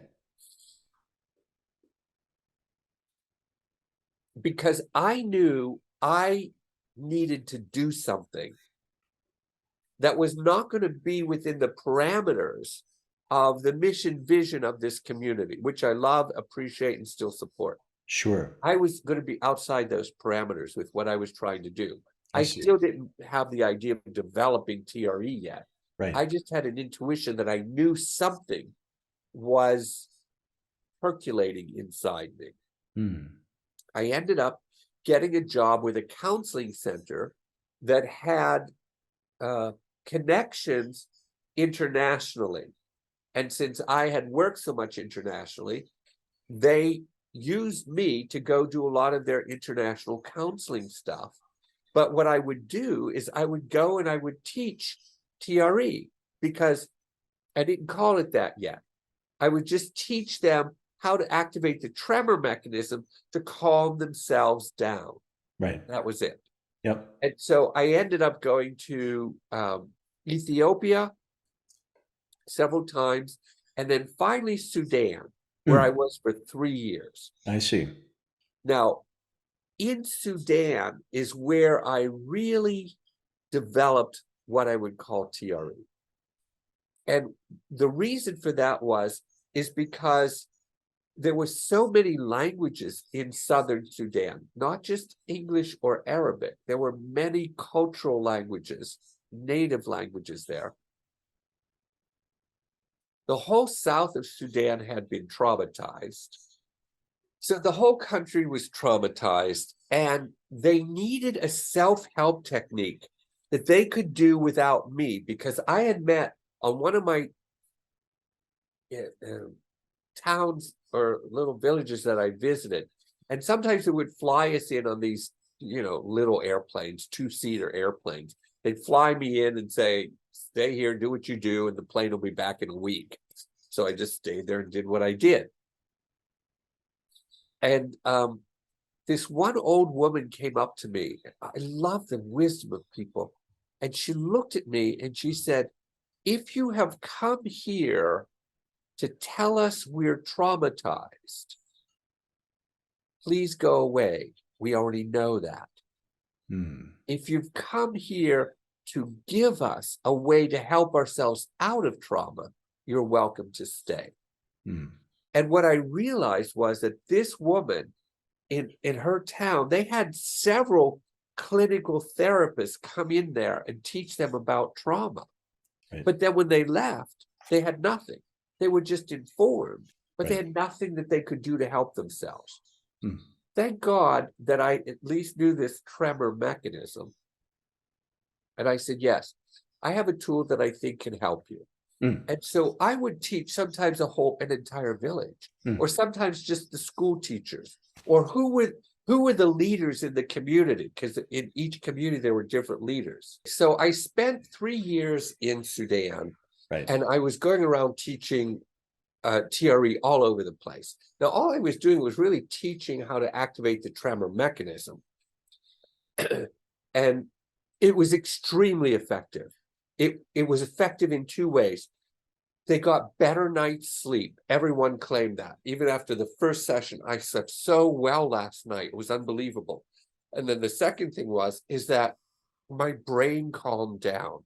Because I knew I needed to do something that was not going to be within the parameters of the mission vision of this community, which I love, appreciate, and still support. Sure. I was going to be outside those parameters with what I was trying to do. I see. still didn't have the idea of developing TRE yet. Right. I just had an intuition that I knew something was percolating inside me. I ended up getting a job with a counseling center that had connections internationally. And since I had worked so much internationally, they used me to go do a lot of their international counseling stuff. But what I would do is I would go and I would teach TRE, because I didn't call it that yet. I would just teach them how to activate the tremor mechanism to calm themselves down. Right. That was it. Yep. And so I ended up going to Ethiopia several times, and then finally Sudan, where I was for 3 years. I see. Now, in Sudan is where I really developed what I would call TRE. And the reason for that is because there were so many languages in southern Sudan, not just English or Arabic. There were many cultural languages, native languages there. The whole south of Sudan had been traumatized. So the whole country was traumatized, and they needed a self-help technique that they could do without me, because I had met on one of my towns or little villages that I visited, and sometimes they would fly us in on these, little airplanes, 2-seater airplanes. They'd fly me in and say, stay here, do what you do, and the plane will be back in a week. So I just stayed there and did what I did. And this one old woman came up to me. I love the wisdom of people. And she looked at me and she said, if you have come here to tell us we're traumatized, please go away. We already know that. If you've come here to give us a way to help ourselves out of trauma, you're welcome to stay. And what I realized was that this woman in her town, they had several clinical therapists come in there and teach them about trauma. Right. But then when they left, they had nothing. They were just informed, but they had nothing that they could do to help themselves. Thank God that I at least knew this tremor mechanism. And I said, yes, I have a tool that I think can help you. And so I would teach sometimes an entire village, or sometimes just the school teachers, or who were the leaders in the community, because in each community there were different leaders. So I spent 3 years in Sudan, and I was going around teaching TRE all over the place. Now, all I was doing was really teaching how to activate the tremor mechanism. And it was extremely effective. It was effective in 2 ways. They got better night's sleep. Everyone claimed that. Even after the first session, I slept so well last night. It was unbelievable. And then the second thing is that my brain calmed down.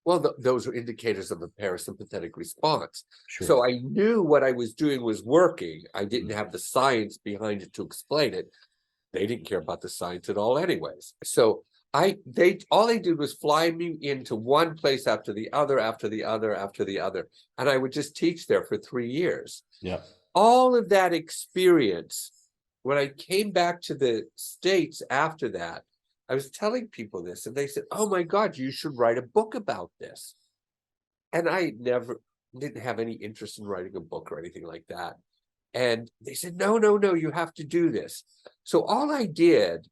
Well, those are indicators of a parasympathetic response. Sure. So I knew what I was doing was working. I didn't have the science behind it to explain it. They didn't care about the science at all anyways. So all they did was fly me into one place after the other, after the other, after the other. And I would just teach there for 3 years. Yeah. All of that experience, when I came back to the States after that, I was telling people this, and they said, oh my God, you should write a book about this. And I didn't have any interest in writing a book or anything like that. And they said, no, you have to do this. So all I did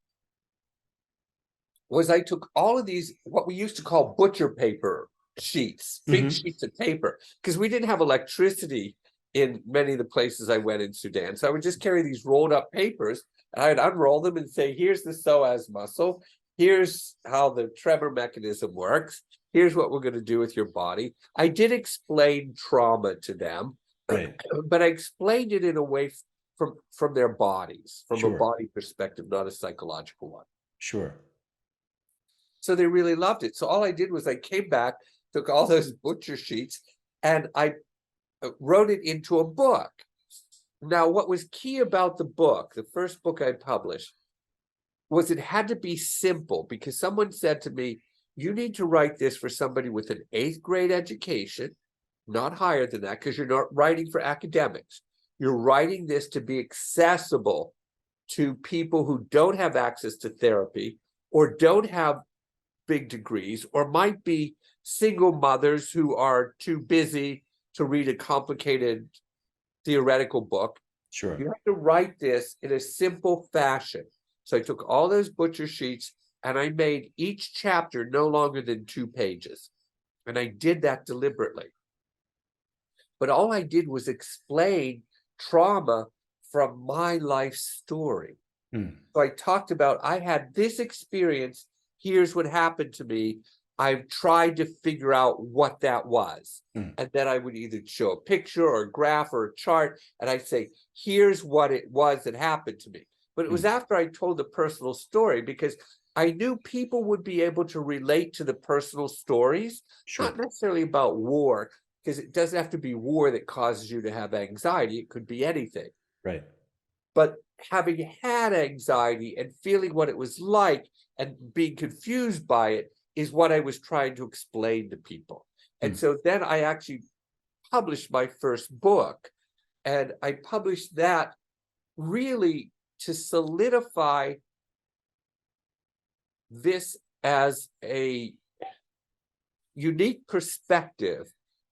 was I took all of these, what we used to call butcher paper sheets, big sheets of paper, because we didn't have electricity in many of the places I went in Sudan. So I would just carry these rolled up papers, and I'd unroll them and say, here's the psoas muscle. Here's how the tremor mechanism works. Here's what we're going to do with your body. I did explain trauma to them, but I explained it in a way from their bodies, from a body perspective, not a psychological one. Sure. So they really loved it. So all I did was I came back, took all those butcher sheets, and I wrote it into a book. Now, what was key about the book, the first book I published, was it had to be simple, because someone said to me, you need to write this for somebody with an 8th grade education, not higher than that, because you're not writing for academics. You're writing this to be accessible to people who don't have access to therapy, or don't have big degrees, or might be single mothers who are too busy to read a complicated theoretical book. Sure. You have to write this in a simple fashion. So I took all those butcher sheets and I made each chapter no longer than 2 pages. And I did that deliberately. But all I did was explain trauma from my life story. So I talked about, I had this experience. Here's what happened to me. I've tried to figure out what that was. And then I would either show a picture or a graph or a chart. And I'd say, here's what it was that happened to me. But it was after I told the personal story, because I knew people would be able to relate to the personal stories, Sure. not necessarily about war, because it doesn't have to be war that causes you to have anxiety. It could be anything. Right. But having had anxiety and feeling what it was like and being confused by it is what I was trying to explain to people. And so then I actually published my first book, and I published that really to solidify this as a unique perspective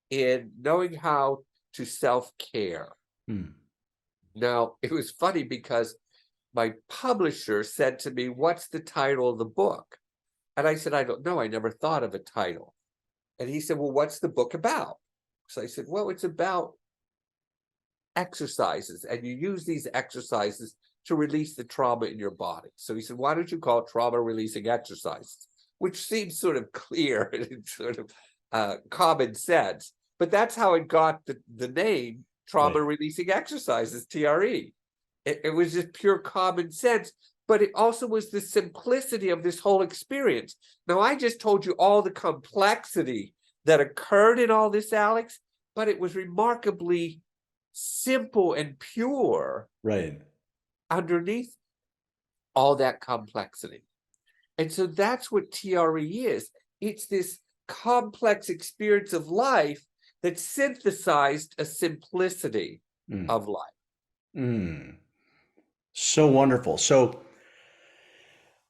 in knowing how to self-care. Now, it was funny because my publisher said to me, what's the title of the book? And I said, I don't know. I never thought of a title. And he said, well, what's the book about? So I said, well, it's about exercises, and you use these exercises to release the trauma in your body. So he said, why don't you call it trauma releasing exercises? Which seems sort of clear and sort of common sense. But that's how it got the name trauma releasing exercises, TRE. It was just pure common sense, but it also was the simplicity of this whole experience. Now, I just told you all the complexity that occurred in all this, Alex, but it was remarkably simple and pure underneath all that complexity. And so that's what TRE is. It's this complex experience of life that synthesized a simplicity of life. So wonderful. So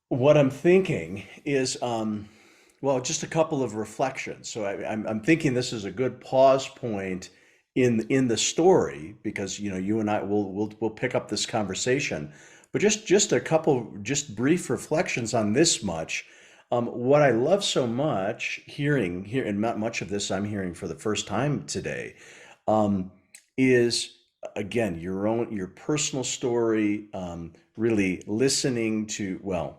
what I'm thinking is, well, just a couple of reflections. So I'm thinking this is a good pause point in the story, because you and I will pick up this conversation. But just a couple just brief reflections on this much. What I love so much hearing here, and not much of this I'm hearing for the first time today, is again your personal story, really listening to, well,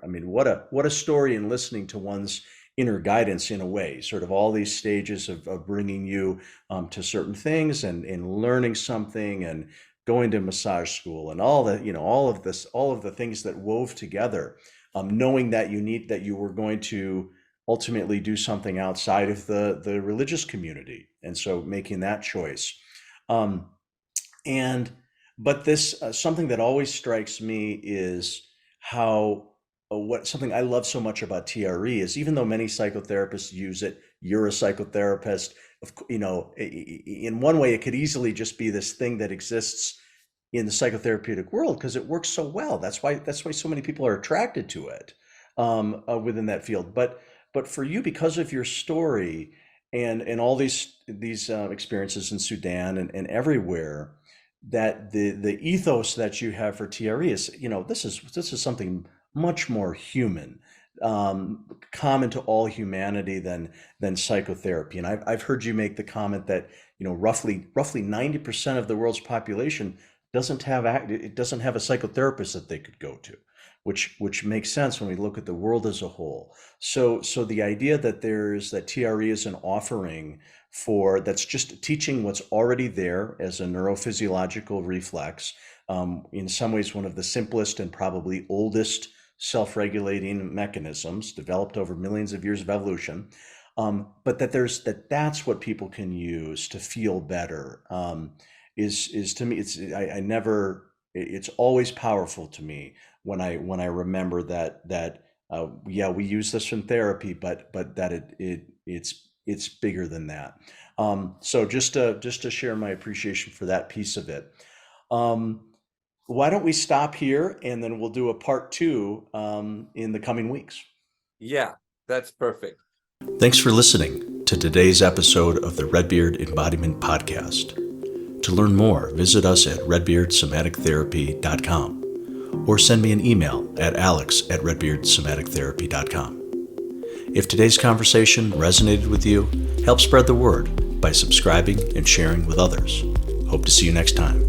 I mean, what a story in listening to one's inner guidance, in a way, sort of all these stages of bringing you to certain things, and learning something, and going to massage school, and all that, all of this, all of the things that wove together, knowing that you were going to ultimately do something outside of the religious community, and so making that choice. And but this something that always strikes me is how what something I love so much about TRE is, even though many psychotherapists use it, you're a psychotherapist, in one way it could easily just be this thing that exists in the psychotherapeutic world because it works so well. That's why so many people are attracted to it within that field. But for you, because of your story and all these experiences in Sudan and everywhere, that the ethos that you have for TRE is, this is something much more human, common to all humanity than psychotherapy. And I've heard you make the comment that roughly 90% of the world's population doesn't have a psychotherapist that they could go to, which makes sense when we look at the world as a whole. So the idea that TRE is an offering that's just teaching what's already there as a neurophysiological reflex, in some ways one of the simplest and probably oldest self-regulating mechanisms developed over millions of years of evolution, but that's what people can use to feel better, is to me, it's always powerful to me when I remember that yeah, we use this in therapy, but that it's bigger than that. So just to share my appreciation for that piece of it. Why don't we stop here, and then we'll do a part 2 in the coming weeks. Yeah, that's perfect. Thanks for listening to today's episode of the Redbeard Embodiment Podcast. To learn more, visit us at redbeardsomatictherapy.com or send me an email at alex@redbeardsomatictherapy.com. If today's conversation resonated with you, help spread the word by subscribing and sharing with others. Hope to see you next time.